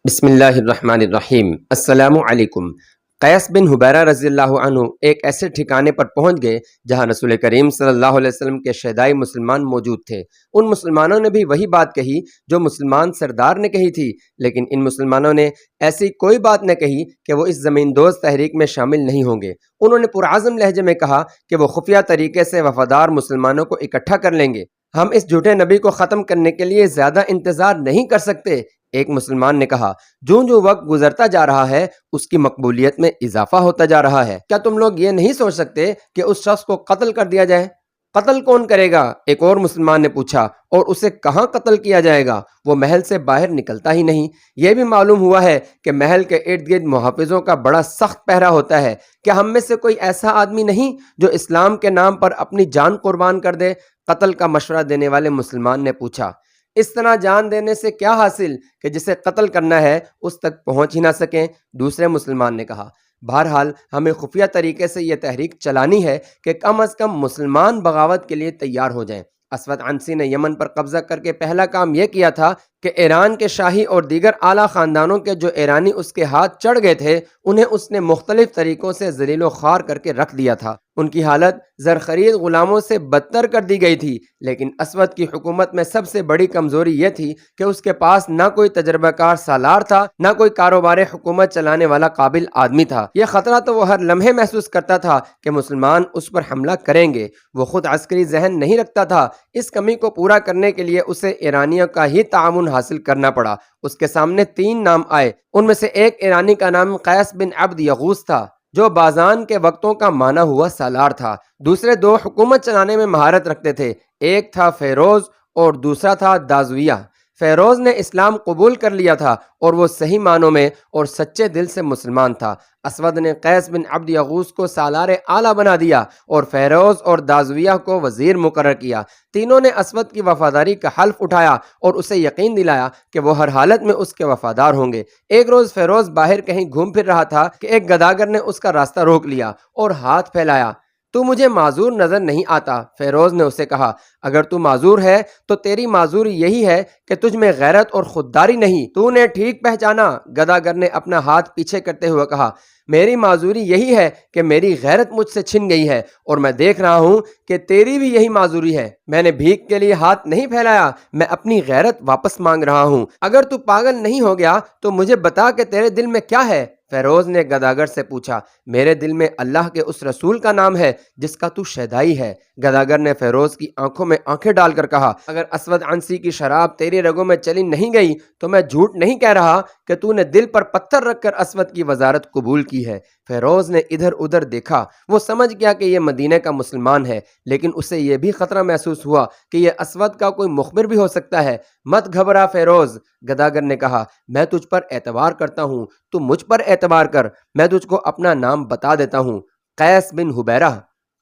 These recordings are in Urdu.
بسم اللہ الرحمن الرحیم۔ السلام علیکم۔ قیس بن حبیرہ رضی اللہ عنہ ایک ایسے ٹھکانے پر پہنچ گئے جہاں رسول کریم صلی اللہ علیہ وسلم کے شہدائی مسلمان موجود تھے۔ ان مسلمانوں نے بھی وہی بات کہی جو مسلمان سردار نے کہی تھی، لیکن ان مسلمانوں نے ایسی کوئی بات نہ کہی کہ وہ اس زمین دوز تحریک میں شامل نہیں ہوں گے۔ انہوں نے پرعزم لہجے میں کہا کہ وہ خفیہ طریقے سے وفادار مسلمانوں کو اکٹھا کر لیں گے۔ ہم اس جھوٹے نبی کو ختم کرنے کے لیے زیادہ انتظار نہیں کر سکتے۔ ایک مسلمان نے کہا، جو وقت گزرتا جا رہا ہے اس کی مقبولیت میں اضافہ ہوتا جا رہا ہے۔ کیا تم لوگ یہ نہیں سوچ سکتے کہ اس شخص کو قتل کر دیا جائے؟ قتل کون کرے گا؟ ایک اور مسلمان نے پوچھا، اور اسے کہاں قتل کیا جائے گا؟ وہ محل سے باہر نکلتا ہی نہیں۔ یہ بھی معلوم ہوا ہے کہ محل کے ارد گرد محافظوں کا بڑا سخت پہرا ہوتا ہے۔ کیا ہم میں سے کوئی ایسا آدمی نہیں جو اسلام کے نام پر اپنی جان قربان کر دے؟ قتل کا مشورہ دینے والے مسلمان نے پوچھا، اس طرح جان دینے سے کیا حاصل کہ جسے قتل کرنا ہے اس تک پہنچ ہی نہ سکیں؟ دوسرے مسلمان نے کہا، بہرحال ہمیں خفیہ طریقے سے یہ تحریک چلانی ہے کہ کم از کم مسلمان بغاوت کے لیے تیار ہو جائیں۔ اسود عنسی نے یمن پر قبضہ کر کے پہلا کام یہ کیا تھا کہ ایران کے شاہی اور دیگر اعلیٰ خاندانوں کے جو ایرانی اس کے ہاتھ چڑھ گئے تھے انہیں اس نے مختلف طریقوں سے ذلیل و خوار کر کے رکھ دیا تھا۔ ان کی حالت زرخرید غلاموں سے بدتر کر دی گئی تھی، لیکن اسود کی حکومت میں سب سے بڑی کمزوری یہ تھی کہ اس کے پاس نہ کوئی تجربہ کار سالار تھا، نہ کوئی کاروبار حکومت چلانے والا قابل آدمی تھا۔ یہ خطرہ تو وہ ہر لمحے محسوس کرتا تھا کہ مسلمان اس پر حملہ کریں گے۔ وہ خود عسکری ذہن نہیں رکھتا تھا۔ اس کمی کو پورا کرنے کے لیے اسے ایرانیوں کا ہی تعاون حاصل کرنا پڑا۔ اس کے سامنے 3 نام آئے۔ ان میں سے ایک ایرانی کا نام قیس بن عبد یغوث تھا جو بازان کے وقتوں کا مانا ہوا سالار تھا۔ دوسرے 2 حکومت چلانے میں مہارت رکھتے تھے، ایک تھا فیروز اور دوسرا تھا دازویہ۔ فیروز نے اسلام قبول کر لیا تھا اور وہ صحیح معنوں میں اور سچے دل سے مسلمان تھا۔ اسود نے قیس بن عبد یغوث کو سالار اعلیٰ بنا دیا اور فیروز اور دازویہ کو وزیر مقرر کیا۔ تینوں نے اسود کی وفاداری کا حلف اٹھایا اور اسے یقین دلایا کہ وہ ہر حالت میں اس کے وفادار ہوں گے۔ ایک روز فیروز باہر کہیں گھوم پھر رہا تھا کہ ایک گداگر نے اس کا راستہ روک لیا اور ہاتھ پھیلایا۔ تو مجھے معذور نظر نہیں آتا۔ فیروز نے اسے کہا، اگر تو معذور ہے تو تیری معذوری یہی ہے کہ تجھ میں غیرت اور خودداری نہیں۔ تو نے ٹھیک پہچانا۔ گداگر نے اپنا ہاتھ پیچھے کرتے ہوئے کہا، میری معذوری یہی ہے کہ میری غیرت مجھ سے چھن گئی ہے، اور میں دیکھ رہا ہوں کہ تیری بھی یہی معذوری ہے۔ میں نے بھیک کے لیے ہاتھ نہیں پھیلایا، میں اپنی غیرت واپس مانگ رہا ہوں۔ اگر تو پاگل نہیں ہو گیا تو مجھے بتا کہ تیرے دل میں کیا ہے؟ فیروز نے گداگر سے پوچھا، میرے دل میں اللہ کے اس رسول کا نام ہے جس کا تو شہدائی ہے۔ گداگر نے فیروز کی آنکھوں میں آنکھیں ڈال کر کہا، اگر اسود عنسی کی شراب تیری رگوں میں چلی نہیں گئی تو میں جھوٹ نہیں کہہ رہا کہ تو نے دل پر پتھر رکھ کر اسود کی وزارت قبول کی ہے۔ فیروز نے ادھر ادھر دیکھا۔ وہ سمجھ گیا کہ یہ مدینہ کا مسلمان ہے، لیکن اسے یہ بھی خطرہ محسوس ہوا کہ یہ اسود کا کوئی مخبر بھی ہو سکتا ہے۔ مت گھبرا فیروز، گداگر نے کہا، میں تجھ پر اعتبار کرتا ہوں، تو مجھ پر اعتبار کر۔ میں تجھ کو اپنا نام بتا دیتا ہوں، قیس بن حبیرہ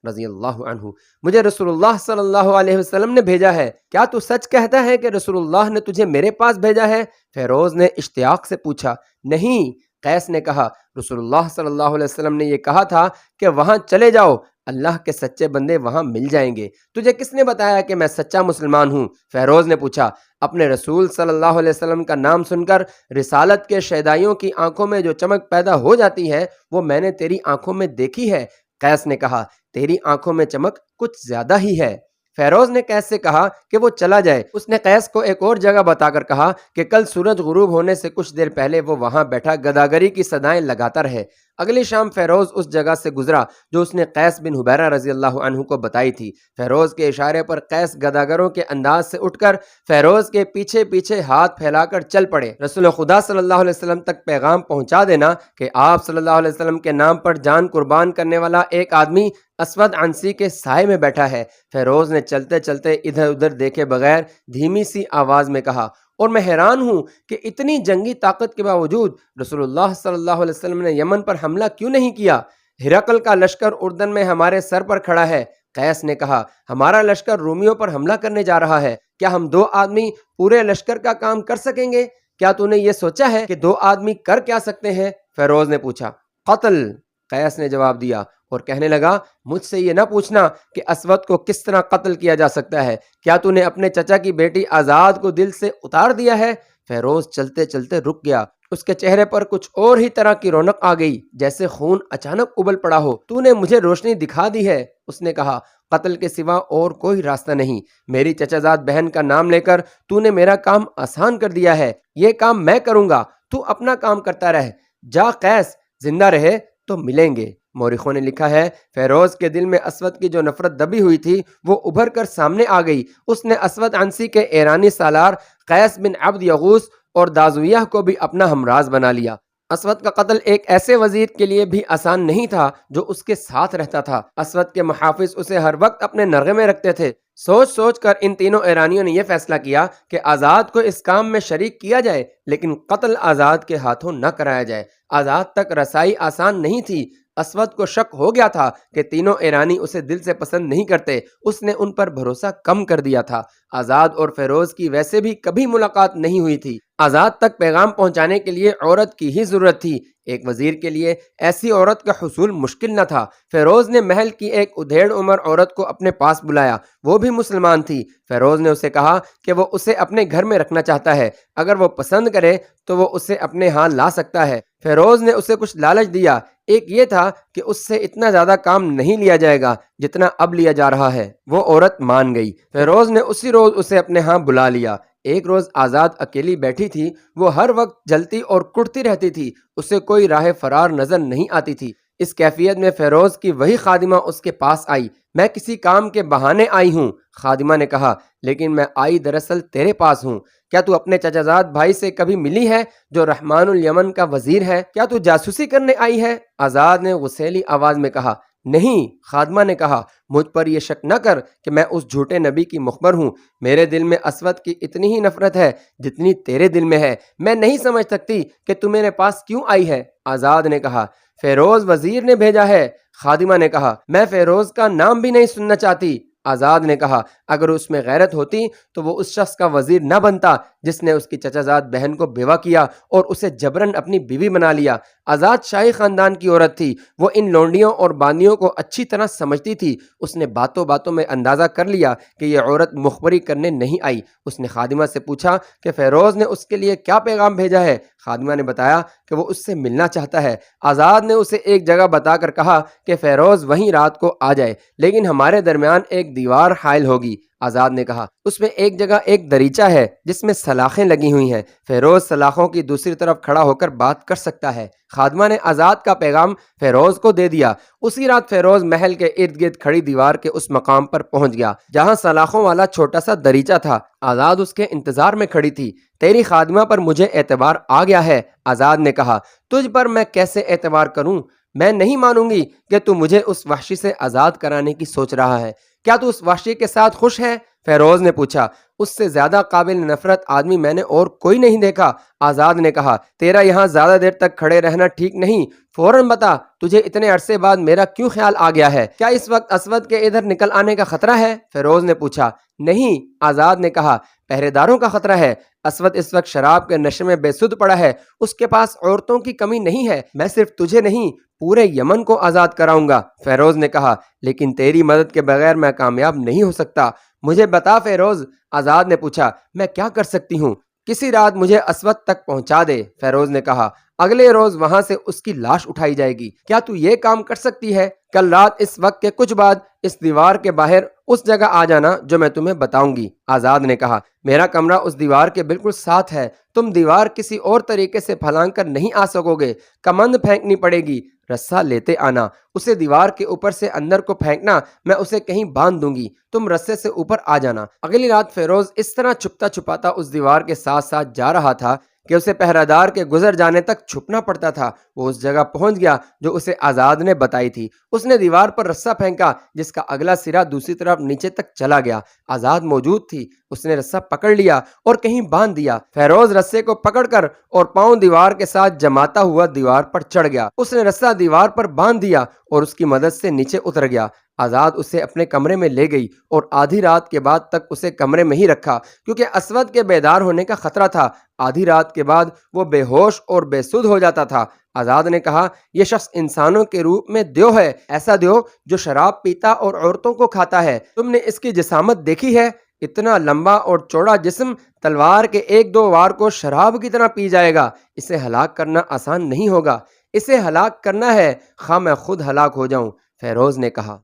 رضی اللہ عنہ۔ مجھے رسول اللہ صلی اللہ علیہ وسلم نے بھیجا ہے۔ کیا تو سچ کہتا ہے کہ رسول اللہ نے تجھے میرے پاس بھیجا ہے؟ فیروز نے اشتیاق سے پوچھا۔ نہیں، قیس نے کہا، رسول اللہ صلی اللہ علیہ وسلم نے یہ کہا تھا کہ وہاں چلے جاؤ، اللہ کے سچے بندے وہاں مل جائیں گے۔ تجھے کس نے بتایا کہ میں سچا مسلمان ہوں؟ فیروز نے پوچھا۔ اپنے رسول صلی اللہ علیہ وسلم کا نام سن کر رسالت کے شہدائیوں کی آنکھوں میں جو چمک پیدا ہو جاتی ہے وہ میں نے تیری آنکھوں میں دیکھی ہے۔ قیس نے کہا، تیری آنکھوں میں چمک کچھ زیادہ ہی ہے۔ فیروز نے قیس سے کہا کہ وہ چلا جائے۔ اس نے قیس کو ایک اور جگہ بتا کر کہا کہ کل سورج غروب ہونے سے کچھ دیر پہلے وہ وہاں بیٹھا گداگری کی صدائیں لگاتا رہے۔ اگلی شام فیروز اس جگہ سے گزرا جو اس نے قیس بن حبیرہ رضی اللہ عنہ کو بتائی تھی۔ فیروز کے اشارے پر قیس گداگروں کے انداز سے اٹھ کر فیروز کے پیچھے پیچھے ہاتھ پھیلا کر چل پڑے۔ رسول خدا صلی اللہ علیہ وسلم تک پیغام پہنچا دینا کہ آپ صلی اللہ علیہ وسلم کے نام پر جان قربان کرنے والا ایک آدمی اسود عنسی کے سائے میں بیٹھا ہے۔ فیروز نے چلتے چلتے ادھر ادھر دیکھے بغیر دھیمی سی آواز میں کہا، اور میں حیران ہوں کہ اتنی جنگی طاقت کے باوجود رسول اللہ صلی اللہ علیہ وسلم نے یمن پر حملہ کیوں نہیں کیا؟ ہرقل کا لشکر اردن میں ہمارے سر پر کھڑا ہے۔ قیس نے کہا، ہمارا لشکر رومیوں پر حملہ کرنے جا رہا ہے، کیا ہم 2 آدمی پورے لشکر کا کام کر سکیں گے؟ کیا تو نے یہ سوچا ہے کہ 2 آدمی کر کیا سکتے ہیں؟ فیروز نے پوچھا۔ قتل، قیس نے جواب دیا اور کہنے لگا، مجھ سے یہ نہ پوچھنا کہ اسود کو کس طرح قتل کیا جا سکتا ہے۔ کیا تو نے اپنے چچا کی بیٹی آزاد کو دل سے اتار دیا ہے؟ فیروز چلتے چلتے رک گیا۔ اس کے چہرے پر کچھ اور ہی طرح کی رونق آ گئی، جیسے خون اچانک ابل پڑا ہو۔ تو نے مجھے روشنی دکھا دی ہے، اس نے کہا، قتل کے سوا اور کوئی راستہ نہیں۔ میری چچا زاد بہن کا نام لے کر تو نے میرا کام آسان کر دیا ہے، یہ کام میں کروں گا، تو اپنا کام کرتا رہ۔ جا قیس، زندہ رہے تو ملیں گے۔ مورخوں نے لکھا ہے، فیروز کے دل میں اسود کی جو نفرت دبی ہوئی تھی وہ ابھر کر سامنے آ گئی۔ اس نے اسود عنسی کے ایرانی سالار قیس بن عبد یغوث اور دازویہ کو بھی اپنا ہمراز بنا لیا۔ اسود کا قتل ایک ایسے وزیر کے لیے بھی آسان نہیں تھا جو اس کے ساتھ رہتا تھا۔ اسود کے محافظ اسے ہر وقت اپنے نرغے میں رکھتے تھے۔ سوچ سوچ کر ان تینوں ایرانیوں نے یہ فیصلہ کیا کہ آزاد کو اس کام میں شریک کیا جائے، لیکن قتل آزاد کے ہاتھوں نہ کرایا جائے۔ آزاد تک رسائی آسان نہیں تھی۔ اسود کو شک ہو گیا تھا کہ تینوں ایرانی اسے دل سے پسند نہیں کرتے، اس نے ان پر بھروسہ کم کر دیا تھا۔ آزاد اور فیروز کی ویسے بھی کبھی ملاقات نہیں ہوئی تھی۔ آزاد تک پیغام پہنچانے کے لیے عورت کی ہی ضرورت تھی۔ ایک وزیر کے لیے ایسی عورت کا حصول مشکل نہ تھا۔ فیروز نے محل کی ایک ادھیڑ عمر عورت کو اپنے پاس بلایا، وہ بھی مسلمان تھی۔ فیروز نے اسے کہا کہ وہ اسے اپنے گھر میں رکھنا چاہتا ہے، اگر وہ پسند کرے تو وہ اسے اپنے ہاں لا سکتا ہے۔ فیروز نے اسے کچھ لالچ دیا، ایک یہ تھا کہ اس سے اتنا زیادہ کام نہیں لیا جائے گا جتنا اب لیا جا رہا ہے۔ وہ عورت مان گئی۔ فیروز نے اسی روز اسے اپنے ہاں بلا لیا۔ ایک روز آزاد اکیلی بیٹھی تھی، وہ ہر وقت جلتی اور کڑتی رہتی تھی، اسے کوئی راہ فرار نظر نہیں آتی تھی۔ اس کیفیت میں فیروز کی وہی خادمہ اس کے پاس آئی۔ میں کسی کام کے بہانے آئی ہوں، خادمہ نے کہا، لیکن میں آئی دراصل تیرے پاس ہوں۔ کیا تو اپنے چچا زاد بھائی سے کبھی ملی ہے جو رحمان الیمن کا وزیر ہے؟ کیا تو جاسوسی کرنے آئی ہے؟ آزاد نے غسیلی آواز میں کہا، نہیں۔ خادمہ نے کہا، مجھ پر یہ شک نہ کر کہ میں اس جھوٹے نبی کی مخبر ہوں۔ میرے دل میں اسود کی اتنی ہی نفرت ہے جتنی تیرے دل میں ہے۔ میں نہیں سمجھ سکتی کہ تو میرے پاس کیوں آئی ہے۔ آزاد نے کہا، فیروز وزیر نے بھیجا ہے۔ خادمہ نے کہا، میں فیروز کا نام بھی نہیں سننا چاہتی۔ آزاد نے کہا، اگر اس میں غیرت ہوتی تو وہ اس شخص کا وزیر نہ بنتا جس نے اس کی چچا زاد بہن کو بیوہ کیا اور اسے جبرن اپنی بیوی بنا لیا۔ آزاد شاہی خاندان کی عورت تھی، وہ ان لونڈیوں اور باندیوں کو اچھی طرح سمجھتی تھی۔ اس نے باتوں باتوں میں اندازہ کر لیا کہ یہ عورت مخبری کرنے نہیں آئی۔ اس نے خادمہ سے پوچھا کہ فیروز نے اس کے لیے کیا پیغام بھیجا ہے۔ خادمہ نے بتایا کہ وہ اس سے ملنا چاہتا ہے۔ آزاد نے اسے ایک جگہ بتا کر کہا کہ فیروز وہیں رات کو آ جائے، لیکن ہمارے درمیان ایک دیوار حائل ہوگی۔ آزاد نے کہا، اس میں ایک جگہ ایک دریچہ ہے جس میں سلاخیں لگی ہوئی ہیں، فیروز سلاخوں کی دوسری طرف کھڑا ہو کر بات کر سکتا ہے۔ خادمہ نے آزاد کا پیغام فیروز کو دے دیا۔ اسی رات فیروز محل کے ارد گرد کھڑی دیوار کے اس مقام پر پہنچ گیا جہاں سلاخوں والا چھوٹا سا دریچہ تھا۔ آزاد اس کے انتظار میں کھڑی تھی۔ تیری خادمہ پر مجھے اعتبار آ گیا ہے، آزاد نے کہا۔ تجھ پر میں کیسے اعتبار کروں؟ میں نہیں مانوں گی کہ تو مجھے اس وحشی سے آزاد کرانے کی سوچ رہا ہے۔ کیا تو اس وحشی کے ساتھ خوش ہے؟ فیروز نے پوچھا۔ اس سے زیادہ قابل نفرت آدمی میں نے اور کوئی نہیں دیکھا۔ آزاد نے کہا، تیرا یہاں زیادہ دیر تک کھڑے رہنا ٹھیک نہیں، فوراً بتا تجھے اتنے عرصے بعد میرا کیوں خیال آ گیا ہے؟ کیا اس وقت اسود کے ادھر نکل آنے کا خطرہ ہے؟ فیروز نے پوچھا۔ نہیں، آزاد نے کہا، پہرے داروں کا خطرہ ہے۔ اسود اس وقت شراب کے نشے میں بے سدھ پڑا ہے، اس کے پاس عورتوں کی کمی نہیں ہے۔ میں صرف تجھے نہیں، پورے یمن کو آزاد کراؤں گا، فیروز نے کہا، لیکن تیری مدد کے بغیر میں کامیاب نہیں ہو سکتا۔ مجھے بتا فیروز، آزاد نے پوچھا، میں کیا کر سکتی ہوں؟ کسی رات مجھے اسود تک پہنچا دے، فیروز نے کہا، اگلے روز وہاں سے اس کی لاش اٹھائی جائے گی۔ کیا تو یہ کام کر سکتی ہے؟ کل رات اس وقت کے کچھ بعد اس دیوار کے باہر اس جگہ آ جانا جو میں تمہیں بتاؤں گی۔ آزاد نے کہا، میرا کمرہ اس دیوار کے بالکل ساتھ ہے، تم دیوار کسی اور طریقے سے پھلانگ کر نہیں آ سکو گے، کمند پھینکنی پڑے گی، رسا لیتے آنا، اسے دیوار کے اوپر سے اندر کو پھینکنا، میں اسے کہیں باندھ دوں گی، تم رسے سے اوپر آ جانا۔ اگلی رات فیروز اس طرح چھپتا چھپاتا اس دیوار کے ساتھ ساتھ جا رہا تھا کہ اسے پہرہ دار کے گزر جانے تک چھپنا پڑتا تھا۔ وہ اس جگہ پہنچ گیا جو اسے آزاد نے بتائی تھی۔ اس نے دیوار پر رسا پھینکا جس کا اگلا سرا دوسری طرف نیچے تک چلا گیا۔ آزاد موجود تھی، اس نے رسا پکڑ لیا اور کہیں باندھ دیا۔ فیروز رسے کو پکڑ کر اور پاؤں دیوار کے ساتھ جماتا ہوا دیوار پر چڑھ گیا۔ اس نے رسا دیوار پر باندھ دیا اور اس کی مدد سے نیچے اتر گیا۔ آزاد اسے اپنے کمرے میں لے گئی اور آدھی رات کے بعد تک اسے کمرے میں ہی رکھا کیونکہ اسود کے بیدار ہونے کا خطرہ تھا۔ آدھی رات کے بعد وہ بے ہوش اور بے سدھ ہو جاتا تھا۔ آزاد نے کہا، یہ شخص انسانوں کے روپ میں دیو ہے، ایسا دیو جو شراب پیتا اور عورتوں کو کھاتا ہے۔ تم نے اس کی جسامت دیکھی ہے؟ اتنا لمبا اور چوڑا جسم تلوار کے ایک دو وار کو شراب کی طرح پی جائے گا، اسے ہلاک کرنا آسان نہیں ہوگا، اسے ہلاک کرنا ہے، خواہ میں خود ہلاک ہو جاؤں۔ فیروز نے کہا